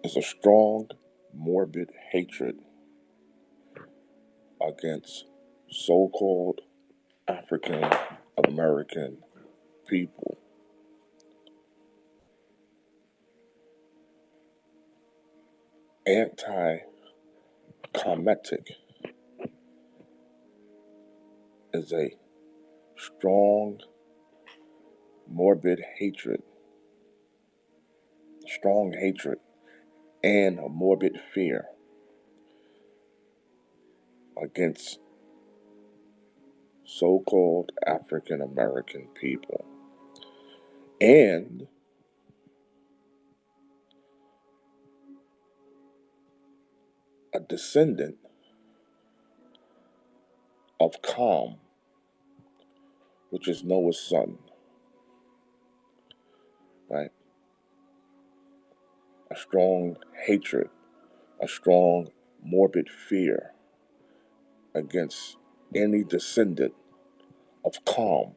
is a strong, morbid hatred against so-called African American people. Anti-Kemetic is a strong, morbid hatred, strong hatred, and a morbid fear against so-called African American people and a descendant of Kam, which is Noah's son, right? A strong hatred, a strong morbid fear against any descendant of Kam,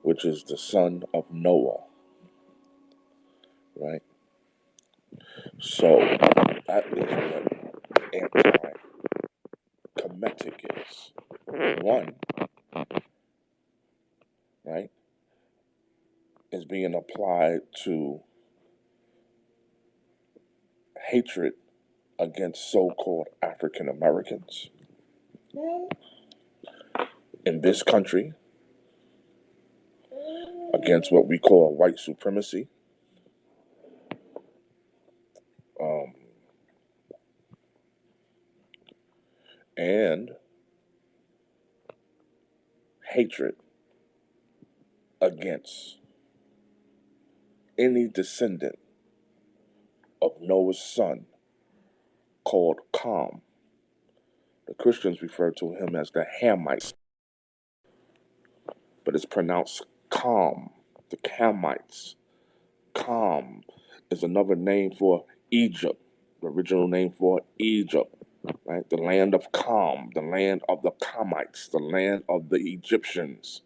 which is the son of Noah, right? So that is what anti-Kemetic is. One, right, is being applied to hatred against so-called African Americans in this country, against what we call white supremacy, um, and hatred against any descendant of Noah's son called Kam. The Christians refer to him as the Hamites, but it's pronounced Kam, the Hamites. Kam is another name for Egypt, the original name for Egypt, right? The land of Kam, the land of the Kamites, the land of the Egyptians.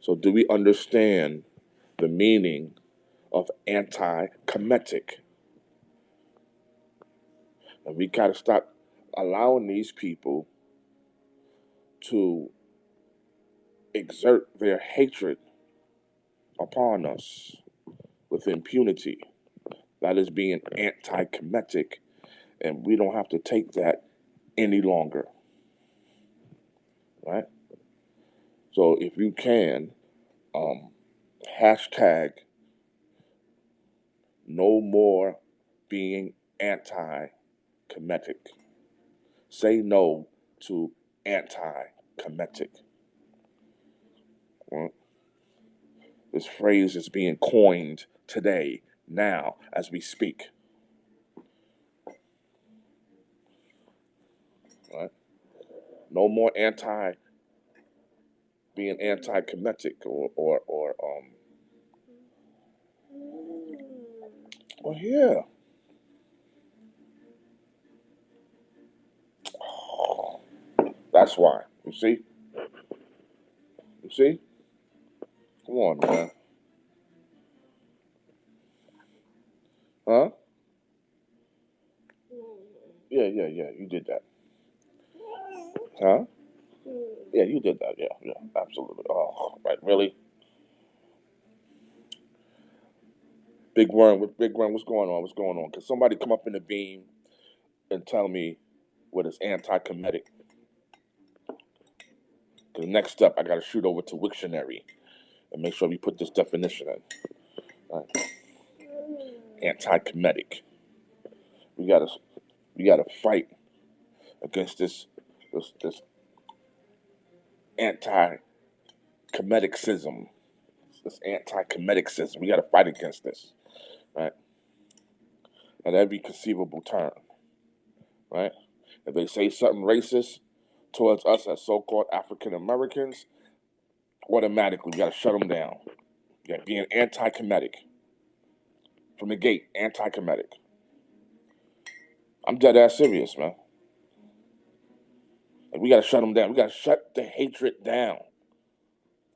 So do we understand the meaning of anti-Kemetic? And we got to stop allowing these people to exert their hatred upon us with impunity. That is being anti-Kemetic, and we don't have to take that any longer, right? So if you can, hashtag no more being anti-Kemetic. Say no to anti-Kemetic. Right? This phrase is being coined today, now, as we speak. Right? No more being anti-Kemetic well, yeah. That's why. You see? You see? Come on, man. Huh? Yeah. You did that. Huh? Yeah, you did that. Yeah, absolutely. Oh, right, really? Big Worm, what's going on? What's going on? Can somebody come up in the beam and tell me what is anti-Kemetic? Because next up, I got to shoot over to Wiktionary and make sure we put this definition in. Right. Anti-Kemetic. We gotta we gotta fight against this anti-Kemeticism. This anti-Kemeticism. We gotta fight against this, right? At every conceivable turn, right? If they say something racist towards us as so-called African Americans, automatically we gotta shut them down. Yeah, being anti-Kemetic from the gate, anti-Kemetic. I'm dead ass serious, man. Like, we gotta shut them down. We gotta shut the hatred down.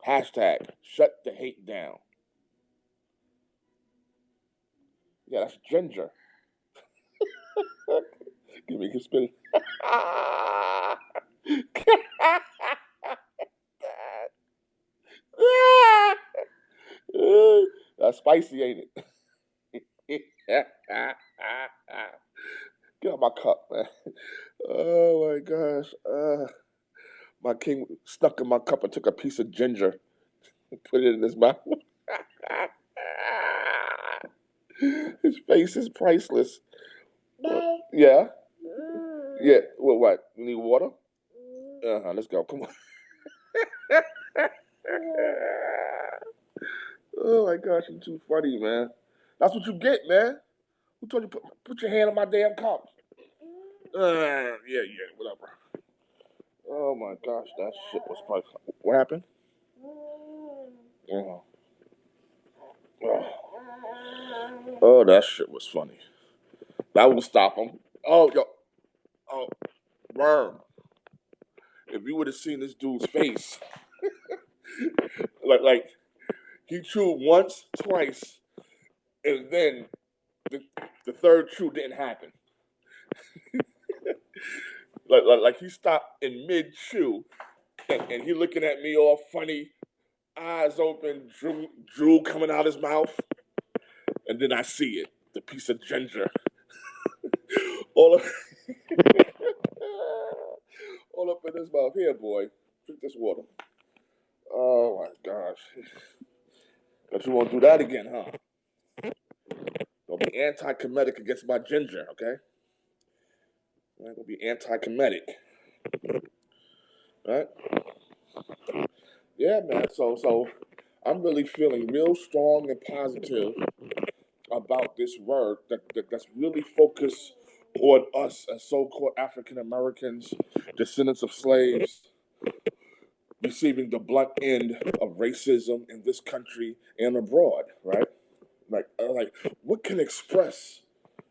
Hashtag shut the hate down. Yeah, that's ginger. Give me a spin. That's spicy, ain't it? Get out my cup, man. Oh my gosh. My king stuck in my cup and took a piece of ginger and put it in his mouth. His face is priceless. Yeah? Yeah. Well, what? You need water? Let's go. Come on. Oh my gosh, you're too funny, man. That's what you get, man. Who told you put your hand on my damn cup? Yeah, whatever. Oh my gosh, that shit was funny. What happened? Oh, oh, that shit was funny. That will stop him. Oh, yo, oh, worm. If you would have seen this dude's face, like he chewed once, twice, and then the, the third chew didn't happen. Like he stopped in mid chew, and he looking at me all funny, eyes open, drool coming out his mouth, and then I see it, the piece of ginger, all up, all up in his mouth. Here, boy, drink this water. Oh my gosh, but you won't do that again, huh? Don't be anti-Kemetic against my ginger, okay? Don't be anti-Kemetic, right? Yeah, man. So I'm really feeling real strong and positive about this word that's really focused on us as so-called African Americans, descendants of slaves, receiving the blunt end of racism in this country and abroad, right? Like what can express,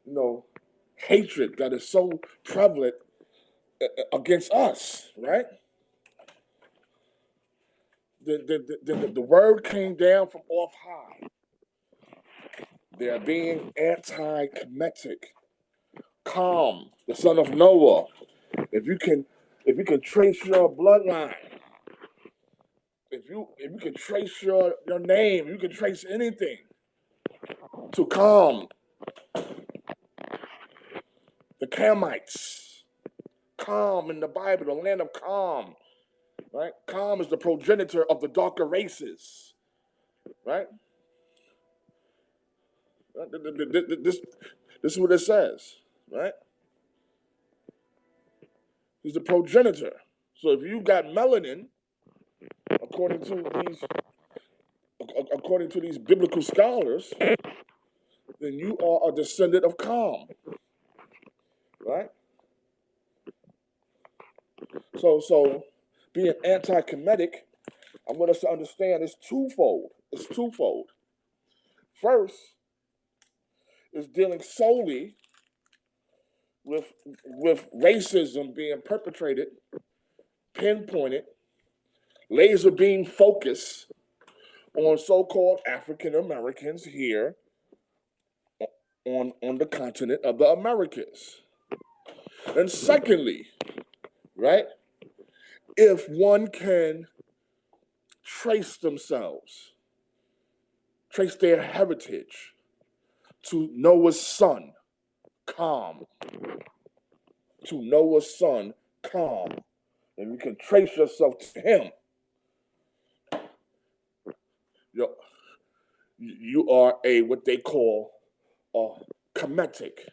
you know, hatred that is so prevalent against us, right? The word came down from off high. They're being anti-Kemetic. Calm, the son of Noah. If you can trace your bloodline, if you can trace your name, you can trace anything to Calm, the Camites. Calm in the Bible, the land of Calm, right? Calm is the progenitor of the darker races, right? This is what it says, right? He's the progenitor. So if you got melanin, according to these biblical scholars, then you are a descendant of Calm, right? So being anti-Kemetic, I want us to understand it's twofold. It's twofold. First is dealing solely with racism being perpetrated, pinpointed, laser beam focus on so-called African Americans here on the continent of the Americas. And secondly, right, if one can trace themselves, trace their heritage to Noah's son, Calm, to Noah's son, Calm, and you can trace yourself to him, you are a what they call a Kemetic,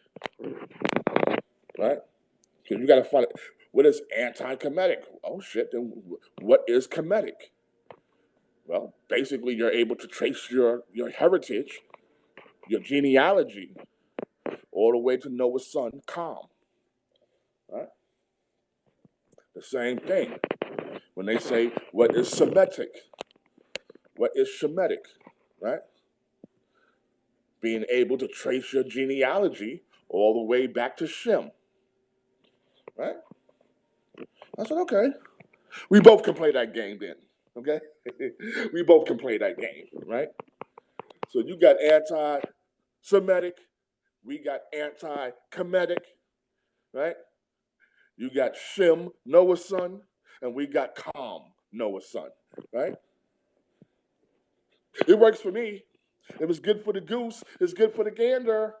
right? Because you got to find it. What is anti-Kemetic? Oh shit! Then what is Kemetic? Well, basically, you're able to trace your heritage, your genealogy, all the way to Noah's son, Calm. Right? The same thing. When they say, what is Semitic? What is Shemitic? Right? Being able to trace your genealogy all the way back to Shem. Right? I said, okay. We both can play that game then. Okay? We both can play that game, right? So you got anti-Semitic, we got anti-Kemetic, right? You got Shem, Noah's son, and we got Kam, Noah's son, right? It works for me. It was good for the goose, it's good for the gander,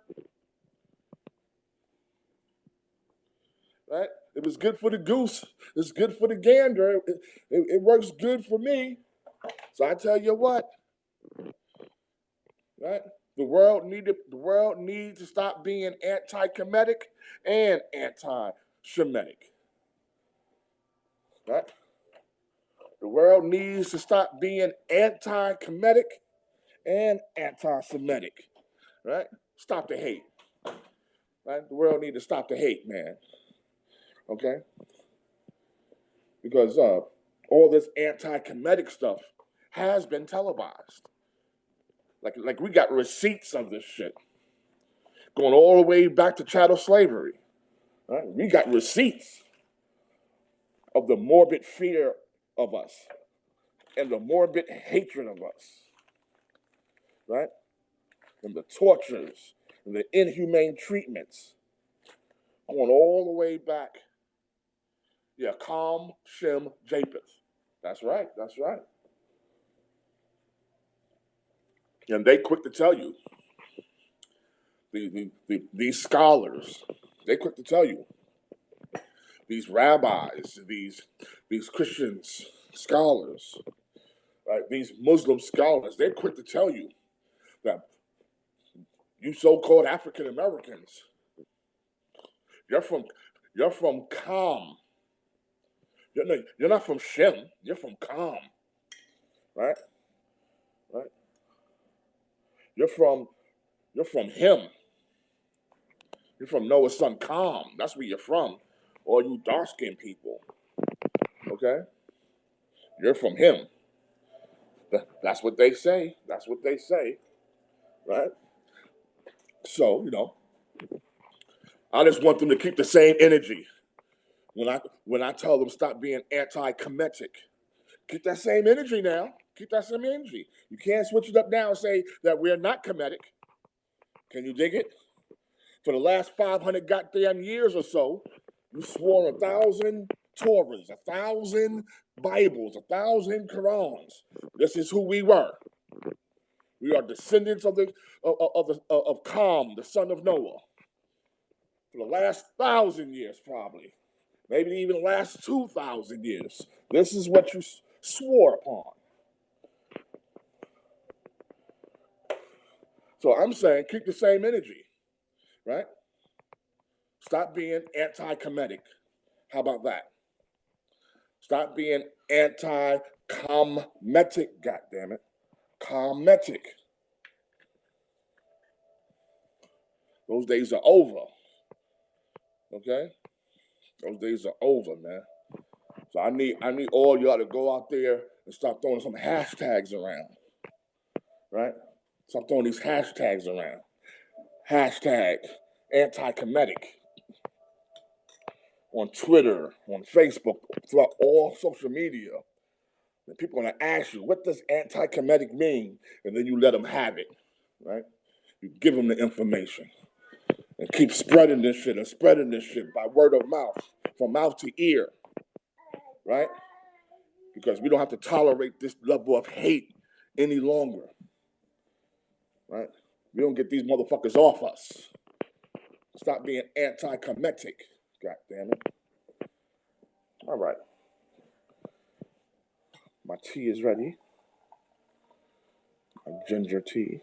right? It was good for the goose, it's good for the gander. It works good for me. So I tell you what, right? The world needs to stop being anti-Kemetic and anti-Shemitic, right? The world needs to stop being anti-Kemetic and anti-Semitic, right? Stop the hate, right? The world needs to stop the hate, man. Okay, because all this anti-Kemetic stuff has been televised. Like we got receipts of this shit going all the way back to chattel slavery. Right? We got receipts of the morbid fear of us and the morbid hatred of us, right? And the tortures and the inhumane treatments going all the way back. Yeah, Kam, Shem, Japheth. That's right, that's right. And they quick to tell you, these scholars, they quick to tell you, these rabbis, these Christians, scholars, right? These Muslim scholars, they're quick to tell you that you so-called African Americans, you're from Kam. You're not from Shem. You're from Kam, right? Right. You're from him. You're from Noah's son Kam. That's where you're from. All you dark-skinned people, okay? You're from him. That's what they say. That's what they say, right? So I just want them to keep the same energy when I tell them stop being anti-Kemetic. Keep that same energy now. Keep that same energy. You can't switch it up now and say that we're not Kemetic. Can you dig it? For the last 500 goddamn years or so, you swore 1,000 Torahs, 1,000 Bibles, 1,000 Qurans. This is who we were. We are descendants of Kam, the son of Noah. For the last 1,000 years, probably, maybe even the last 2,000 years, this is what you swore upon. So I'm saying keep the same energy, right? Stop being anti-Kemetic. How about that? Stop being anti-Kemetic, goddammit. Kemetic. Those days are over. Okay? Those days are over, man. So I need all y'all to go out there and start throwing some hashtags around. Right? Start throwing these hashtags around. Hashtag anti-Kemetic. On Twitter, on Facebook, throughout all social media. And people are going to ask you, what does anti-Kemetic mean? And then you let them have it, right? You give them the information. And keep spreading this shit and spreading this shit by word of mouth, from mouth to ear, right? Because we don't have to tolerate this level of hate any longer, right? We don't get these motherfuckers off us. Stop being anti-Kemetic, God damn it. All right. My tea is ready. My ginger tea.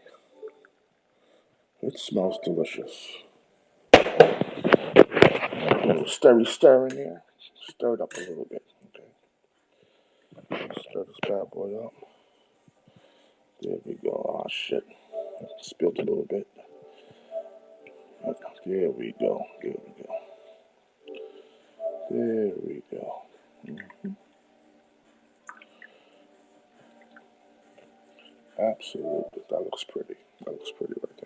It smells delicious. A little stir in there. Stir it up a little bit. Okay. Stir this bad boy up. There we go. Oh shit. Spilled a little bit. There we go. There we go. There we go. Mm-hmm. Absolutely. That looks pretty. That looks pretty right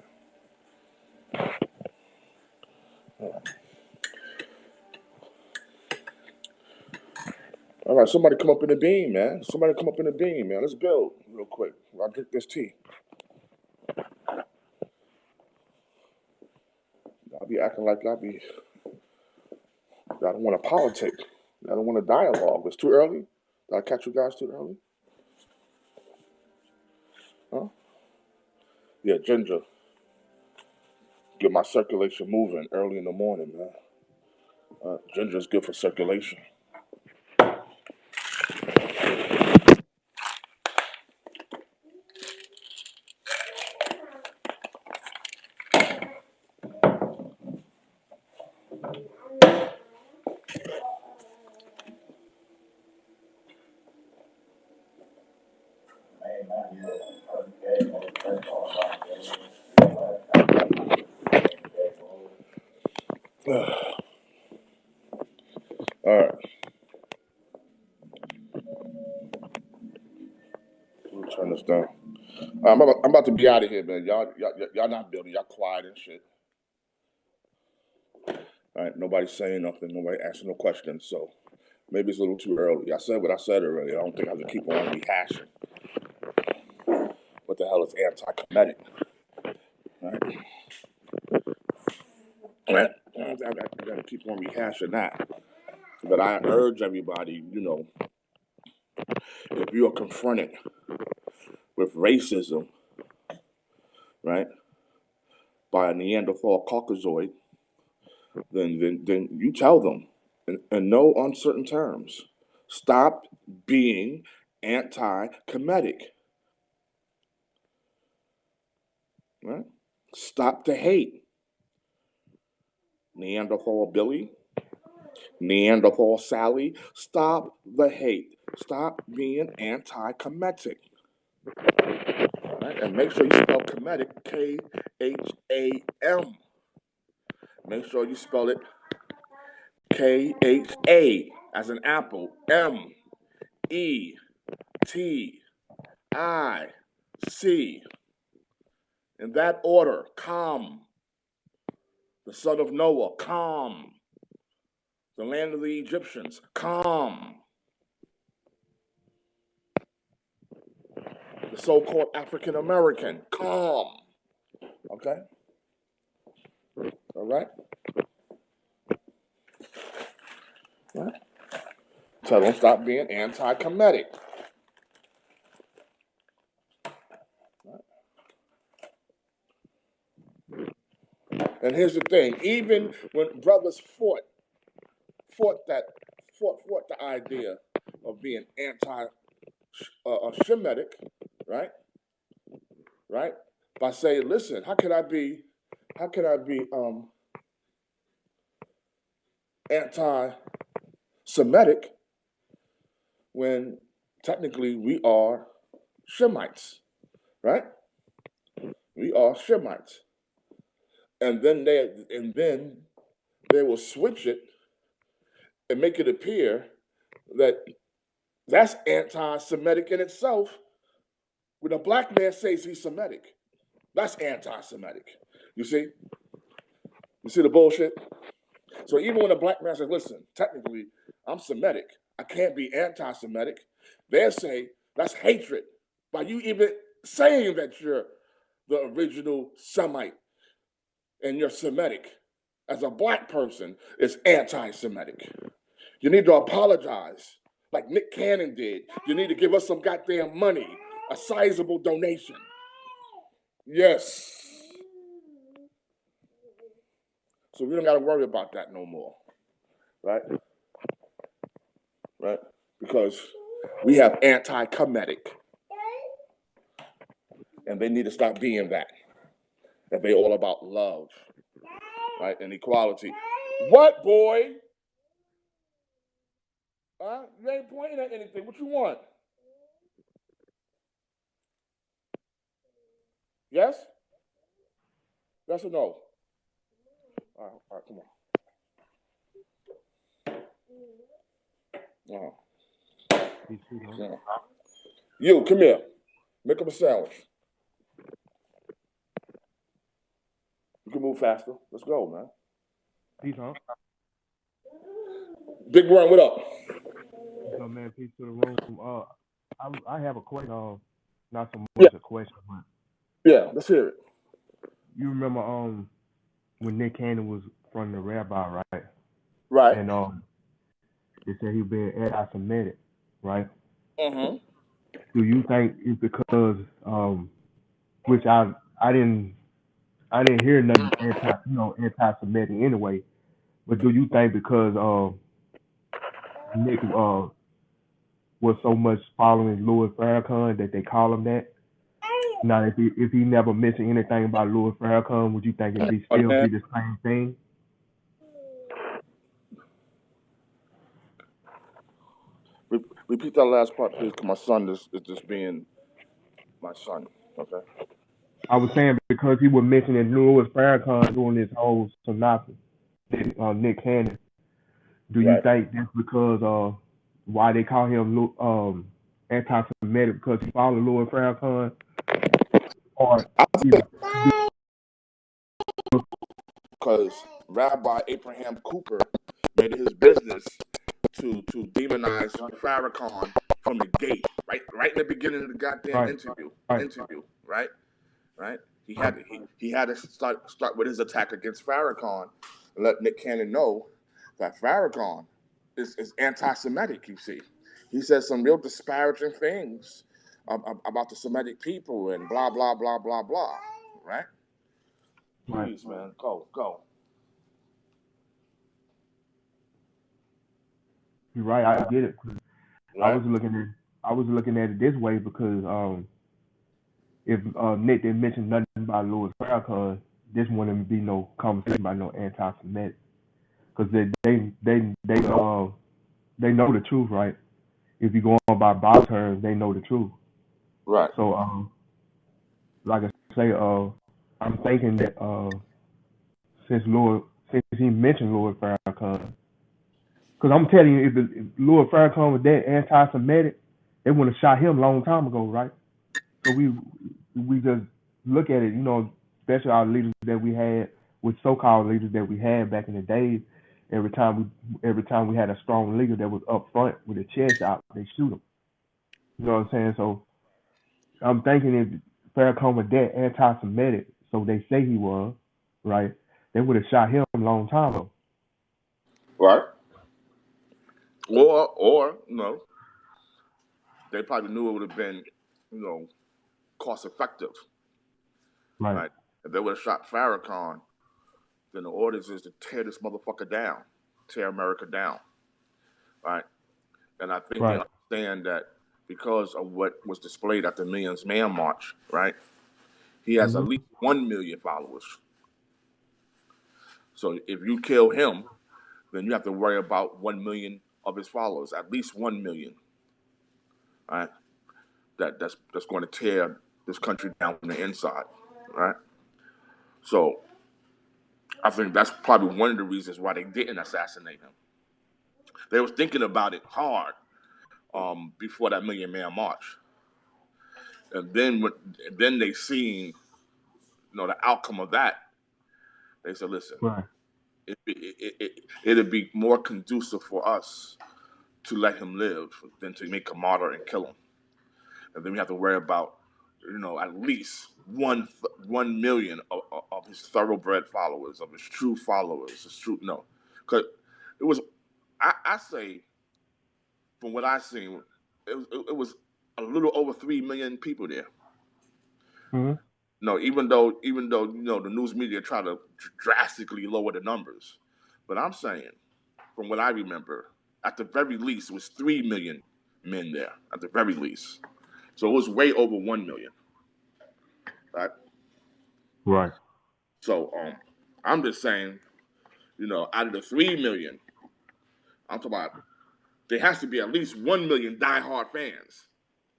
there. All All right, somebody come up in the beam, man. Somebody come up in the beam, man. Let's build real quick. I'll drink this tea. I'll be acting like I don't want to politic. I don't want to dialogue. It's too early. Did I catch you guys too early? Huh? Yeah, ginger. Get my circulation moving early in the morning, man. Ginger is good for circulation. All right. Let me turn this down. I'm about to be out of here, man. Y'all not building. Y'all quiet and shit. All right. Nobody's saying nothing. Nobody asking no questions. So maybe it's a little too early. I said what I said already. I don't think I have to keep on rehashing. What the hell is anti-Kemetic? Right? Right? I gotta keep on rehashing that. But I urge everybody, if you are confronted with racism, right, by a Neanderthal Caucasoid, then you tell them in no uncertain terms, stop being anti-Kemetic, right? Stop the hate. Neanderthal Billy, Neanderthal Sally, stop the hate. Stop being anti-Kemetic. Right? And make sure you spell Kemetic, K-H-A-M. Make sure you spell it K-H-A, as an apple, M-E-T-I-C. In that order, Kam, the son of Noah, Kam, the land of the Egyptians, Kam, the so-called African American, Kam. Okay? All right? Right? Tell them stop being anti-Kemetic. And here's the thing: even when brothers fought the idea of being anti-Shemitic, right? Right? By saying, listen, how can I be anti-Semitic when technically we are Shemites, right? We are Shemites. And then they will switch it and make it appear that that's anti-Semitic in itself. When a black man says he's Semitic, that's anti-Semitic. You see the bullshit? So even when a black man says, listen, technically, I'm Semitic, I can't be anti-Semitic, they'll say that's hatred by you even saying that you're the original Semite and you're Semitic. As a black person, it's anti-Semitic. You need to apologize like Nick Cannon did. You need to give us some goddamn money, a sizable donation. Yes. So we don't got to worry about that no more, right? Right? Because we have anti-Kemetic, and they need to stop being that. That they all about love, right, and equality. What, boy? You ain't pointing at anything. What you want? Yes? Yes or no? All right, come on. Yeah. You, come here. Make up a sandwich. You can move faster. Let's go, man. Big Run, what up? What up, man? Peace to the room. I have a question. Not so Yeah, much a question, but yeah. Let's hear it. you remember when Nick Cannon was from the rabbi, right? Right. And they said he been anti-Semitic, right? Mm-hmm. Do you think it's because which I didn't hear nothing anti-Semitic anyway, but do you think because Nick was so much following Louis Farrakhan that they call him that? Now, if he never mentioned anything about Louis Farrakhan, would you think it'd be still Again, be the same thing? repeat that last part, please, because my son is just being my son. Okay. I was saying because he was mentioning Louis Farrakhan during this whole synopsis, Nick Cannon. Do you Right. think that's because why they call him anti-Semitic because he followed Louis Farrakhan, or I is think because Rabbi Abraham Cooper made it his business to demonize Farrakhan from the gate, right in the beginning of the goddamn right, right, interview, right. He had to start with his attack against Farrakhan and let Nick Cannon know that Farrakhan is anti-Semitic. You see, he says some real disparaging things about the Semitic people and blah blah blah blah blah. Right? right? Please, man, go. You're right. I get it. I Right? was looking at I was looking at it this way because if Nick didn't mention nothing about Louis Farrakhan, this wouldn't be no conversation about no anti-Semitic because they know the truth, right? If you go on by Bob terms, they know the truth. Right. So like I say, I'm thinking that since he mentioned Louis Farrakhan, because I'm telling you, if Louis Farrakhan was that anti-Semitic, they would have shot him a long time ago, right? So we just look at it, especially our leaders that we had, with so-called leaders that we had back in the days. Every time we had a strong leader that was up front with his chest out, they shoot him. You know what I'm saying? So I'm thinking if Farrakhan was that anti-Semitic, so they say he was, right? They would have shot him a long time ago. Right. Or no, they probably knew it would have been, you know, cost effective. Right. Right? If they would have shot Farrakhan, then the orders is to tear this motherfucker down, tear America down. Right? And I think they Right. understand that because of what was displayed at the Millions Man March, right? He has at Mhm. least 1 million followers. So if you kill him, then you have to worry about 1 million of his followers, at least 1 million, right? That's going to tear this country down from the inside, right? So I think that's probably one of the reasons why they didn't assassinate him. They was thinking about it hard before that Million Man March, and then they seen the outcome of that. They said, listen, Right. it'd be more conducive for us to let him live than to make a martyr and kill him. And then we have to worry about, at least 1 million of his thoroughbred followers, of his true followers, his true no, because it was, I say, from what I seen, it was a little over 3 million people there. Mhm. No, even though the news media try to drastically lower the numbers, but I'm saying, from what I remember, at the very least, it was 3 million men there. At the very least, so it was way over 1 million. Right. Right. So I'm just saying, out of the 3 million, I'm talking about there has to be at least 1 million diehard fans,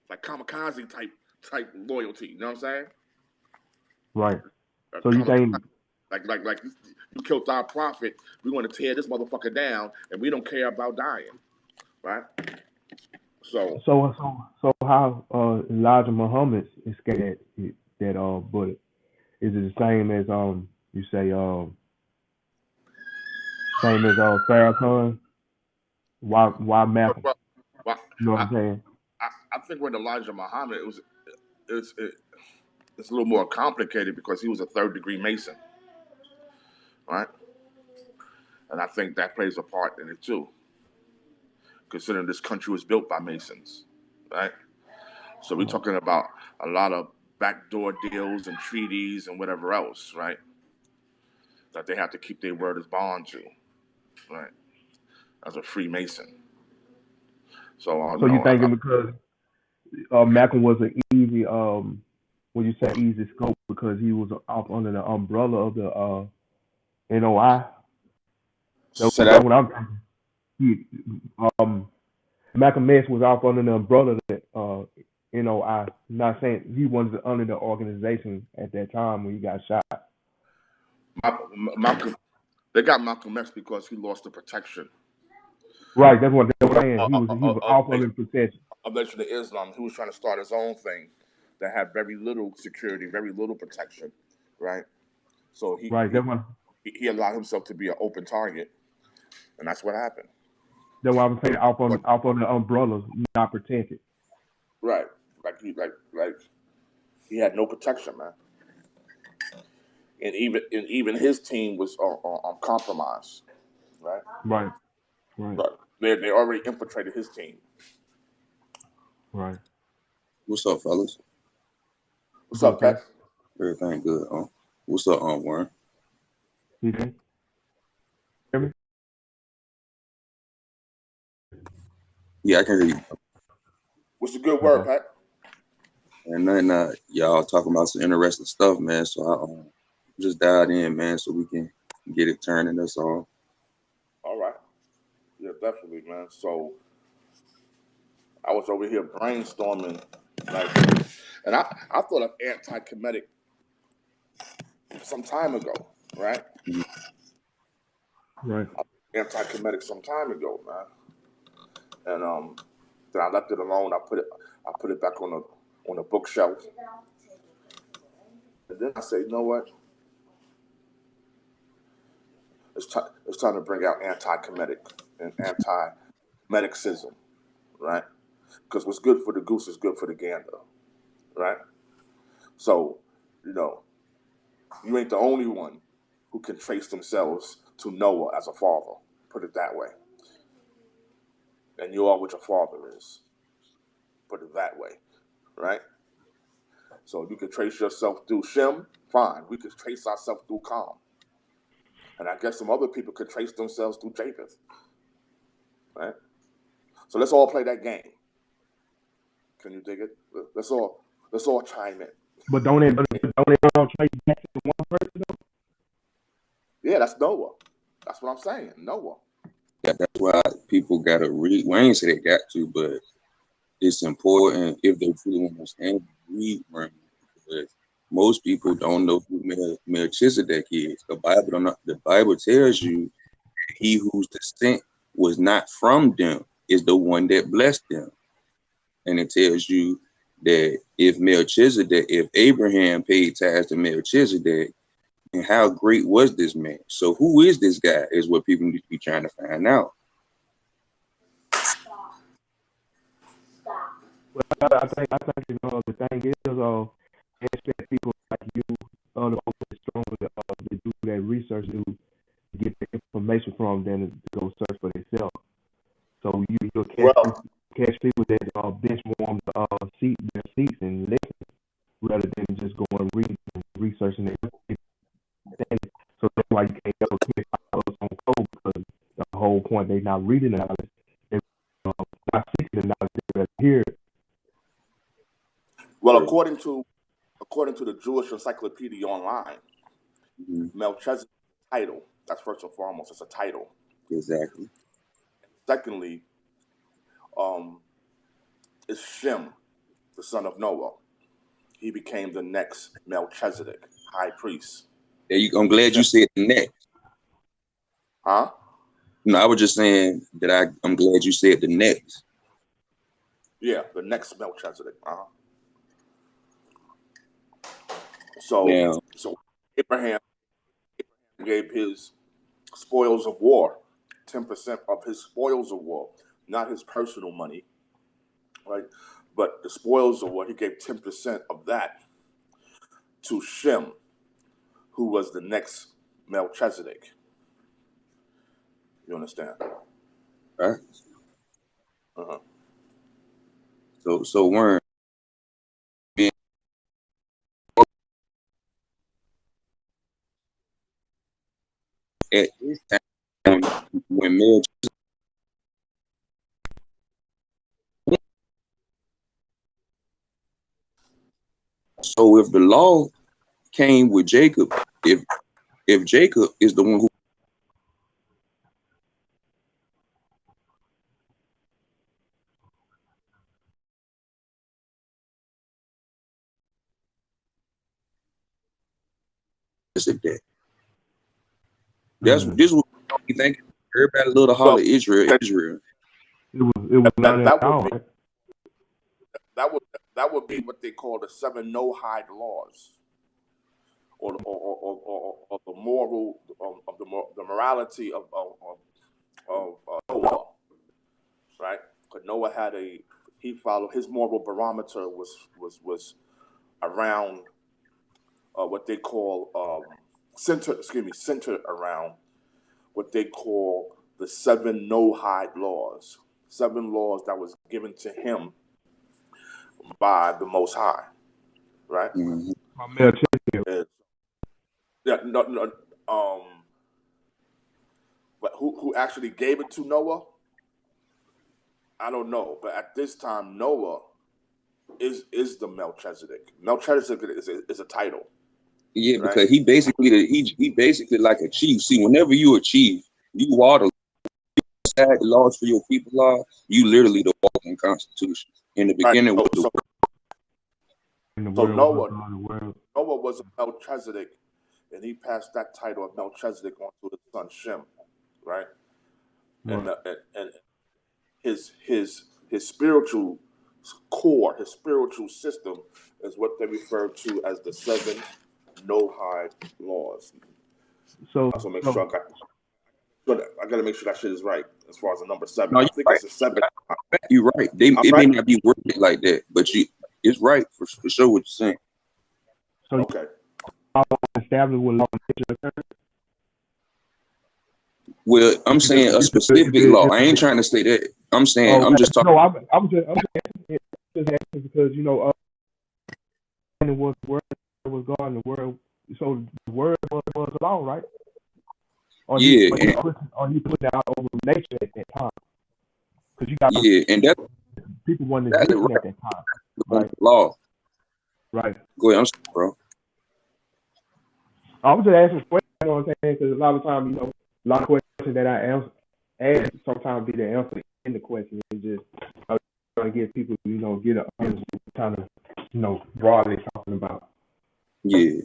like kamikaze type loyalty. You know what I'm saying? Right. So you Kamikaze, think like you killed our prophet. We want to tear this motherfucker down, and we don't care about dying, right? So so how Elijah Muhammad escaped that bullet? Is it the same as you say same as Farrakhan? Why Malcolm? You know what I, I'm saying? I think with Elijah Muhammad, it's, it, it's a little more complicated because he was a third degree Mason, right? And I think that plays a part in it too, considering this country was built by Masons, right? So we're talking about a lot of backdoor deals and treaties and whatever else, right? That they have to keep their word as bond to, right? As a Freemason. So So you thinking because Malcolm was an easy when you say easy scope because he was off under the umbrella of the NOI. so That's that what I'm thinking. Um, Malcolm X was off under the umbrella of the NOI. Not saying he wasn't under the organization at that time when he got shot. Malcolm, they got Malcolm X because he lost the protection Right, that's what they're saying. of, He was off under the protection. Nation of Islam. He was trying to start his own thing that had very little security, very little protection, right? So Right, he allowed himself to be an open target, and that's what happened. that's why I'm saying But off on the umbrella, not protected. right, like he had no protection, man, and even his team was on compromise, right? Right, right, But they already infiltrated his team. right. What's up, fellas? What's Good, up, sir. Pat? Everything good? What's up, Warren? You there? Hear me? Yeah, I can hear you. What's the good word, Okay. Pat? And then y'all talking about some interesting stuff, man. So I just dialed in, man, so we can get it turning. That's all. All right. Yeah, definitely, man. So I was over here brainstorming, like, and I thought of anti-Kemetic some time ago, right? Mhm. Right. Anti-Kemetic some time ago, man. And then I left it alone. I put it back on the bookshelf. And then I said, you know what? It's time to bring out anti-Kemetic and anti-Medicism, right? Because what's good for the goose is good for the gander, right? So, you know, you ain't the only one who can trace themselves to Noah as a father. Put it that way. And you are what your father is. Put it that way, right? So you can trace yourself through Shem, fine. We could trace ourselves through Kam. And I guess some other people could trace themselves through Japheth, right? So let's all play that game. Can you dig it? Let's all chime in. But don't they all trace back to one person though? Yeah, that's Noah. That's what I'm saying. Noah. That's why people gotta read. Well, I ain't say they got to, but it's important if they truly want to understand, read Merlin, because most people don't know who Melchizedek is. The Bible don't know, the Bible tells you he whose descent was not from them is the one that blessed them. And it tells you that if Abraham paid tithes to Melchizedek, and how great was this man? So who is this guy is what people need to be trying to find out. Well, I think the thing is expect people like you, the stronger to do that research, to get the information from them to go search for themselves. So you'll Well, catch people that bench warm their seats and listen rather than just going reading and researching it. So that's why you can't ever catch us on code because the whole point they're not reading the knowledge, they're not seeking the knowledge, they're here. well, according to the Jewish Encyclopedia Online, Mm-hmm. Melchizedek's title. That's first and foremost. It's a title. Exactly. Secondly, um, is Shem, the son of Noah. He became the next Melchizedek, high priest. I'm glad Shem, you said the next. huh? No, I was just saying that I'm glad you said the next. Yeah, the next Melchizedek. So, Now, so Abraham gave his spoils of war, 10% of his spoils of war, not his personal money, right? But the spoils of war, he gave 10% of that to Shem, who was the next Melchizedek. You understand? Right. Uh-huh. So Warren, at this time when Melchizedek, so if the law came with Jacob, if Jacob is the one who said that, this was you think everybody love to holler Well, Israel. It was not at that would all, be right? that would be what they call the 7 no-hide laws, or the moral of the morality of Noah, right? Because Noah had he followed his moral barometer was around what they call centered around what they call the 7 no-hide laws, 7 laws that was given to him by the Most High, right? Mm-hmm. My Melchizedek. And, yeah, no, but who actually gave it to Noah? I don't know. But at this time, Noah is the Melchizedek. Melchizedek is a title, Yeah, right? because he basically like a chief. See, whenever you a chief, you are the laws for your people are. You literally the walking constitution. In the Right. beginning with the In the So world was Noah God, the world. was a Melchizedek, and he passed that title of Melchizedek on to his son Shem, right? And Right. and his spiritual core, his spiritual system, is what they refer to as the 7 no-hide laws. So, I also make so sure I got to make sure that shit is right as far as the number 7. no, I you're think right. it's a 7. You're right. I'm It may right. not be worded like that, but it's right for sure what you're saying. you Okay. established with law and nature occurred? Well, I'm saying a specific law. I ain't trying to say that. I'm saying I'm okay. just talking. No, I'm just asking because and it was the word was God and the word. So the word was law, right? Or Yeah, and he put that out over nature at that time because you got and that's people wasn't exactly existing right. at that time, Under right? the law. Right. Go ahead, I'm sorry, bro. I was just asking questions, you know what I'm saying? Because a lot of times, a lot of questions that I ask sometimes be the answer in the question. It's just trying to get people, get an understanding kind of, broadly talking about. Yeah,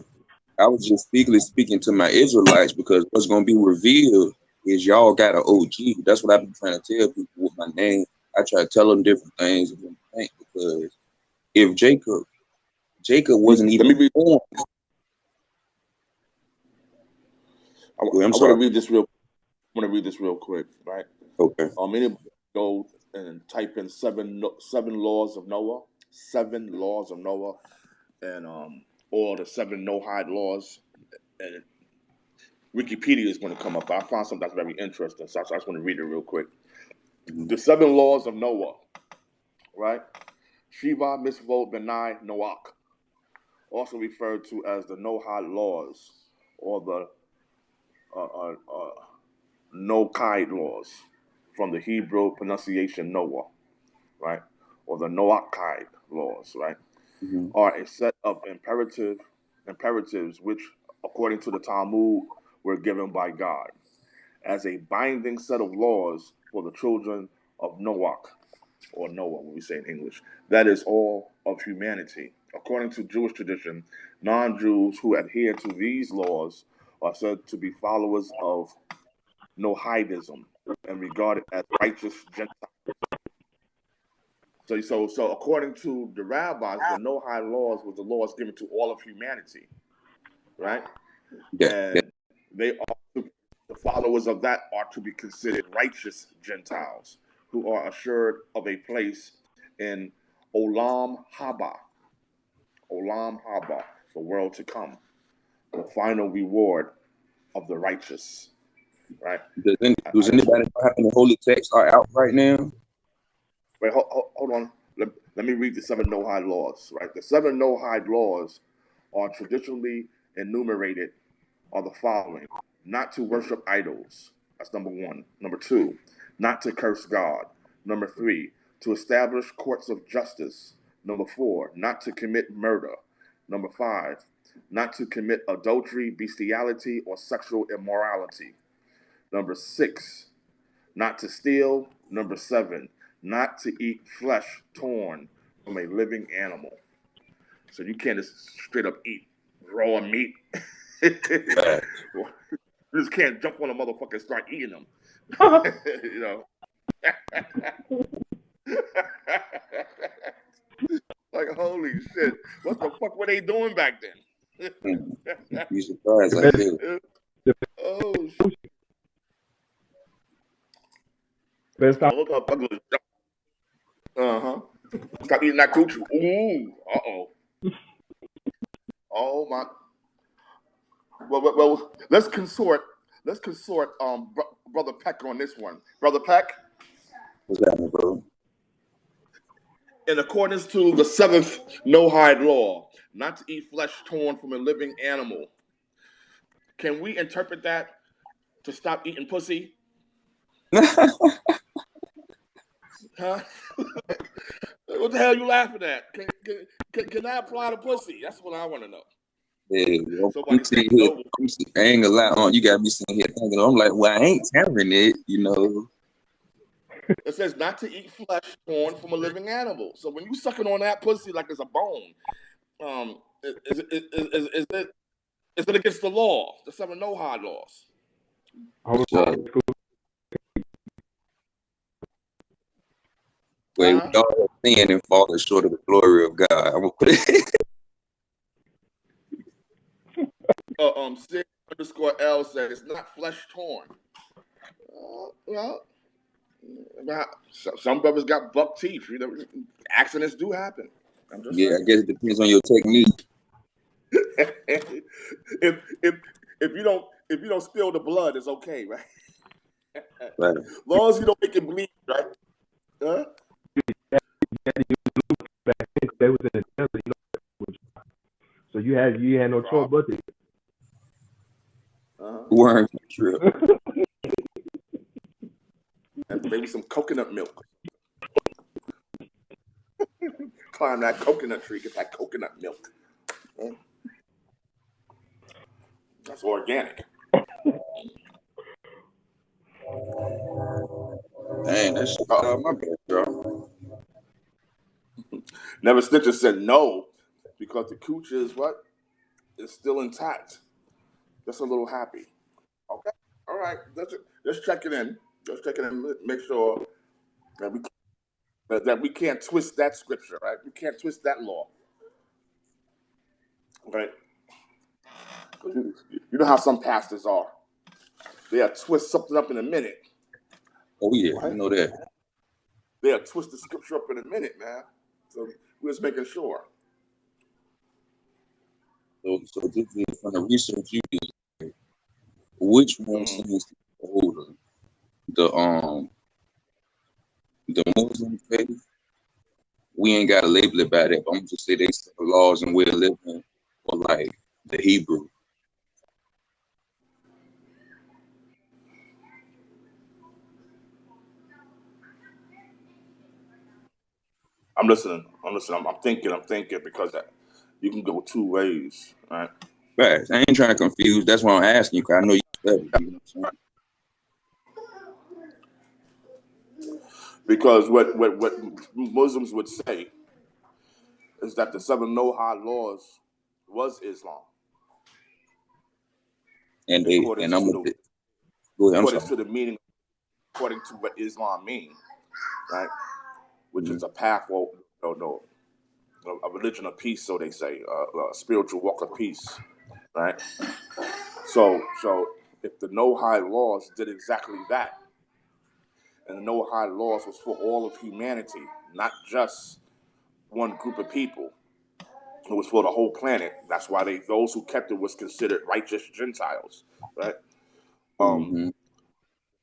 I was just speaking to my Israelites because what's gonna be revealed is y'all got an OG. That's what I've been trying to tell people with my name. I try to tell them different things because if Jacob wasn't Let me even read. born. Wait, I'm I want to sorry. read this real. I want to read this real quick, right? Okay. Anybody go and type in seven laws of Noah, 7 laws of Noah, and or the 7 no-hide laws, and Wikipedia is going to come up. I found something that's very interesting, so I just want to read it real quick. Mm-hmm. The 7 laws of Noah, right? Shiva Mitzvot Benai Noach, also referred to as the no-hide laws, or the no-kide laws, from the Hebrew pronunciation Noah, right? Or the Noachide laws, right? Mm-hmm. Are a set of imperatives which, according to the Talmud, were given by God as a binding set of laws for the children of Noach, or Noah, when we say in English. That is all of humanity. According to Jewish tradition, non-Jews who adhere to these laws are said to be followers of Noahidism and regarded as righteous Gentiles. So according to the rabbis, the Noahide laws was the laws given to all of humanity, right? That And they are the followers of that are to be considered righteous Gentiles who are assured of a place in Olam Haba, Olam Haba, the world to come, the final reward of the righteous. Right? Does anybody know how many holy texts are out right now? Wait, hold on. Let me read the seven Noahide laws. Right, the seven Noahide laws are traditionally enumerated are the following: not to worship idols. That's number one. Number two, not to curse God. Number three, to establish courts of justice. Number four, not to commit murder. Number five, not to commit adultery, bestiality, or sexual immorality. Number six, not to steal. Number seven, not to eat flesh torn from a living animal. So you can't just straight up eat raw meat. You just can't jump on a motherfucker and start eating them. You know. Like, holy shit. What the fuck were they doing back then? You'd be surprised, The like best, hell. the Oh shit. best time. Oh, motherfucker. Uh-huh. Stop eating that coochie. Ooh. Uh-oh. Oh my. Well, let's consort. Let's consort, Brother Peck on this one. Brother Peck, What's happening, bro? in accordance to the seventh Noahide law, not to eat flesh torn from a living animal, can we interpret that to stop eating pussy? Huh? What the hell are you laughing at? Can I apply to pussy? That's what I want to know. Yeah, Somebody said here. no. I ain't gonna lie on. You got me sitting here thinking. I'm like, well, I ain't tearing it, you know. It says not to eat flesh torn from a living animal. So when you sucking on that pussy like it's a bone, is it against the law? The seven Noahide laws. So, wait, Huh? we all have sinned and fallen short of the glory of God. I'm gonna put it. Sid underscore L says it's not flesh torn. Well, some brothers got buck teeth. You know, accidents do happen. I'm just Yeah, I saying. guess it depends on your technique. If you don't spill the blood, it's okay, right? Right. As long as you don't make it bleed, right? Huh? Back then, they was in the desert, you know, so you had no choice but to. Worm trip. And maybe some coconut milk. Climb that coconut tree, get that coconut milk. That's organic. Dang, that shit got my bad, bro. Never Stitcher said no because the cooch is what? It's still intact. Just a little happy. Okay. All right. Let's check it in. Let's check it in. Make sure that we can't twist that scripture, right? We can't twist that law. Right? You know how some pastors are. They'll twist something up in a minute. Oh yeah, Right? you know that. They'll twist the scripture up in a minute, man. So we're just making sure. So this is from the research you did. Which one Mm-hmm. seems to be older? The Muslim faith. We ain't gotta label it by that. But I'm just say they set the laws and way of living, or like the Hebrew. I'm listening. I'm thinking because you can go two ways, right? Right. I ain't trying to confuse. That's why I'm asking you, 'cause I know you study. You know what I'm Because what Muslims would say is that the seven Noahide laws was Islam, saying? according And I'm to gonna go ahead. I'm sorry. the meaning, according to what Islam means, right? Which Mm-hmm. is a path, a religion of peace, so they say, a spiritual walk of peace, right? So if the Noahide laws did exactly that, and the Noahide laws was for all of humanity, not just one group of people. It was for the whole planet. That's why those who kept it was considered righteous Gentiles, right? Um, Mm-hmm.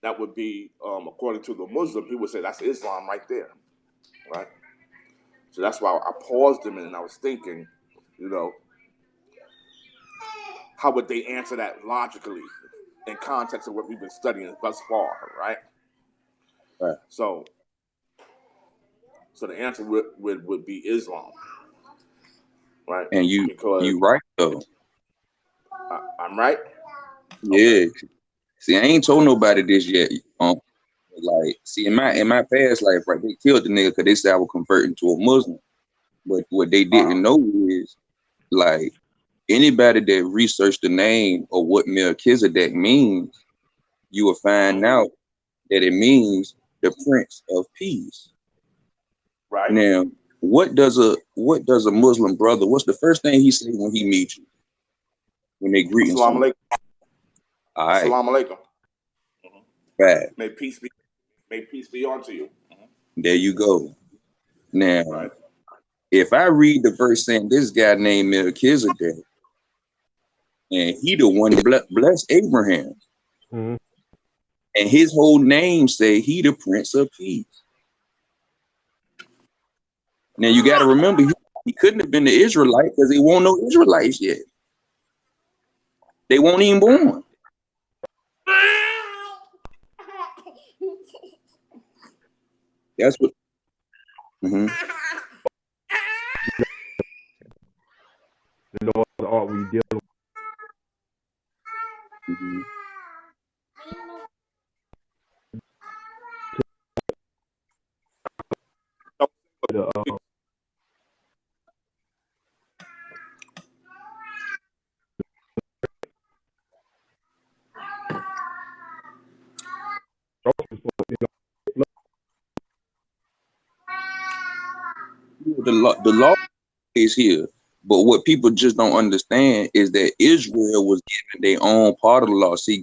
that would be according to the Muslim. He would say that's Islam right there, right? So that's why I paused a minute and I was thinking, you know, how would they answer that logically in context of what we've been studying thus far, right? Right. So, so the answer would be Islam, right? And Because you right though. I'm right. Okay. Yeah. See, I ain't told nobody this yet. Like, see, in my past life, right, they killed the nigga because they said I was converting to a Muslim. But what they Uh, didn't know is, like, anybody that researched the name or what Melchizedek means, you will find mhm. out that it means the Prince of Peace. Right. Now, what does a Muslim brother? What's the first thing he say when he meets you? When they greeting Assalamu someone? alaikum. All right, Assalamu alaikum. Mhm. bad. May peace be unto you. Mhm. There you go. Now, Right. if I read the verse saying this guy named Melchizedek, and he the one blessed Abraham, Mm-hmm. and his whole name say he the Prince of Peace. Now you got to remember he couldn't have been the Israelite because they won't know Israelites yet. They won't even born. That's what. Mm-hmm, The Lord art we dealing mm-hmm. with The law is here, but what people just don't understand is that Israel was given their own part of the law. See,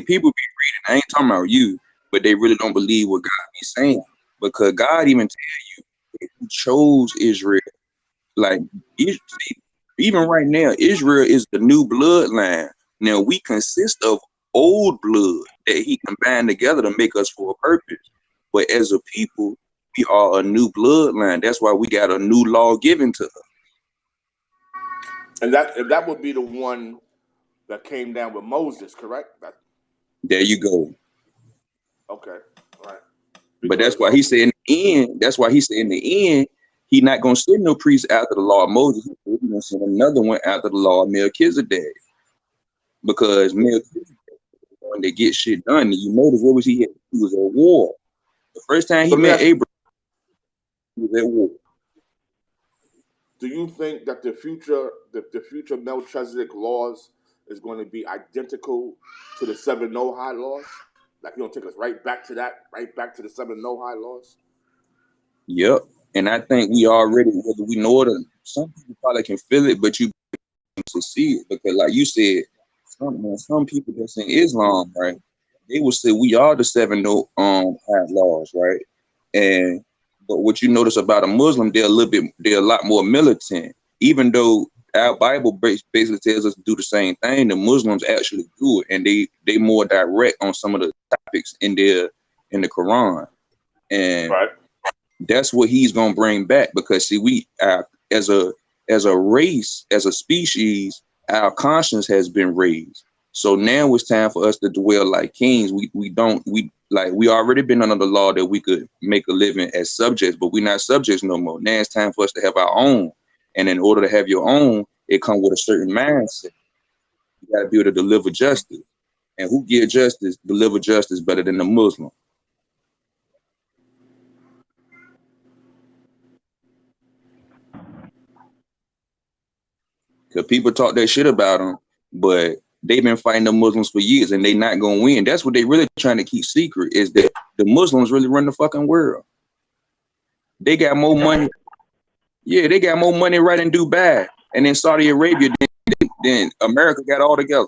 people be reading. I ain't talking about you, but they really don't believe what God be saying because God even tell you that He chose Israel. Like, see, even right now, Israel is the new bloodline. Now we consist of old blood that He combined together to make us for a purpose. But as a people, we are a new bloodline. That's why we got a new law given to us. And that would be the one that came down with Moses, correct? There you go. Okay. Right. But that's Because why He said in the end. That's why He said in the end, He not gonna send no priest after the law of Moses. He's gonna send another one after the law of Melchizedek, because Melchizedek when they get shit done. And you notice what was he at? He was at war. The first time so he let me met ask you, Abraham, he was at war. do you think that the future Melchizedek laws is going to be identical to the seven Noahide laws? Like you don't take us right back to that, right back to the seven Noahide laws? Yep. And I think we already, whether we know it or some people probably can feel it, but you to see it because, like you said, some people that's in Islam, right? They will say we are the seven no high laws, right? And but what you notice about a Muslim, they're a lot more militant. Even though our Bible basically tells us to do the same thing, the Muslims actually do it, and they more direct on some of the topics in the Quran, and Right. that's what he's gonna bring back because see, we as a race, as a species, our conscience has been raised. So now it's time for us to dwell like kings. We already been under the law that we could make a living as subjects, but we're not subjects no more. Now it's time for us to have our own. And in order to have your own, it comes with a certain mindset. You gotta be able to deliver justice. And who give justice, deliver justice better than the Muslim? Because people talk that shit about them, but they've been fighting the Muslims for years and they not gonna win. That's what they really trying to keep secret is that the Muslims really run the fucking world. They got more money. Yeah, they got more money right in Dubai and in Saudi Arabia than America got all together.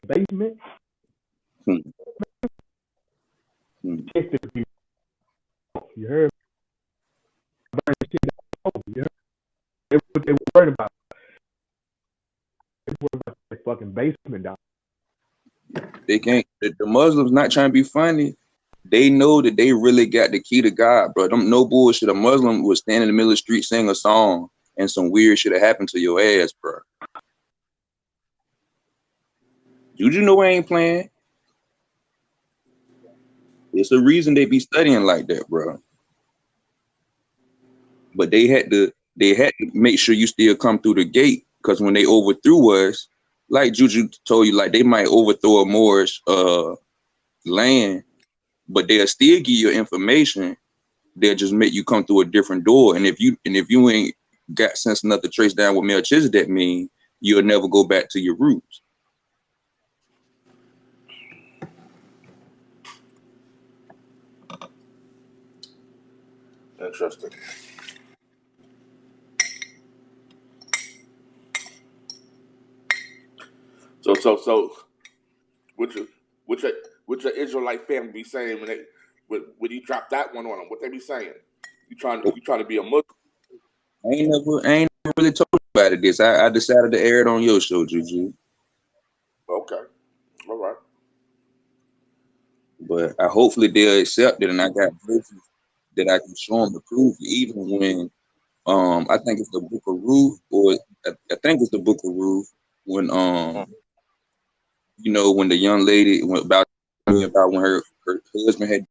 basement. Hmm. Hmm. You heard? You heard? What they worried about? They worried about the fucking basement down. They can't. The Muslims not trying to be funny. They know that they really got the key to God, bro. Them no bullshit. A Muslim would stand in the middle of the street, sing a song, and some weird shit have happened to your ass, bro. Juju know I ain't playing. It's a reason they be studying like that, bro. But they had to make sure you still come through the gate, because when they overthrew us, like Juju told you, like they might overthrow a Moorish land, but they'll still give you information. They'll just make you come through a different door. And if you ain't got sense enough to trace down what Melchizedek mean, you'll never go back to your roots. Interesting. So, what your what your what your Israelite family be saying when you drop that one on them? What they be saying? You trying to be a Muslim? I ain't never really told about it this. I decided to air it on your show, Juju. Okay, all right. But hopefully they'll accept it, and I got verses that I can show them to prove it. Even when I think it's the Book of Ruth, or I think it's the Book of Ruth, when when the young lady went about when her husband had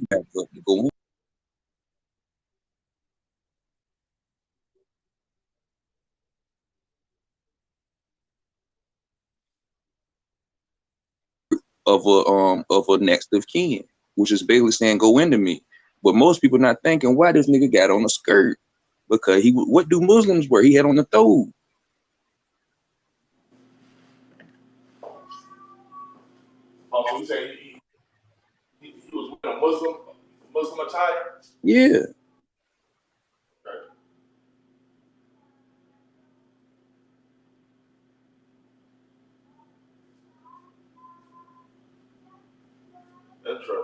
back up to go of a next of kin, which is basically saying go into me. But most people not thinking why this nigga got on a skirt, because what do Muslims wear? He had on the thobe. Oh, so you say he was wearing a Muslim attire? Yeah. Okay. Interesting.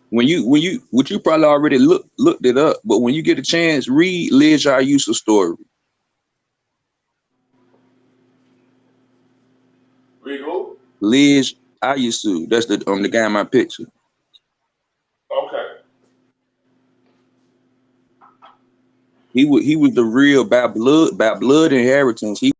When you probably already looked it up, but when you get a chance, read Liz Yusuf's story. Read who? Liz Yusuf, that's the guy in my picture. Okay. He was the real by blood inheritance. He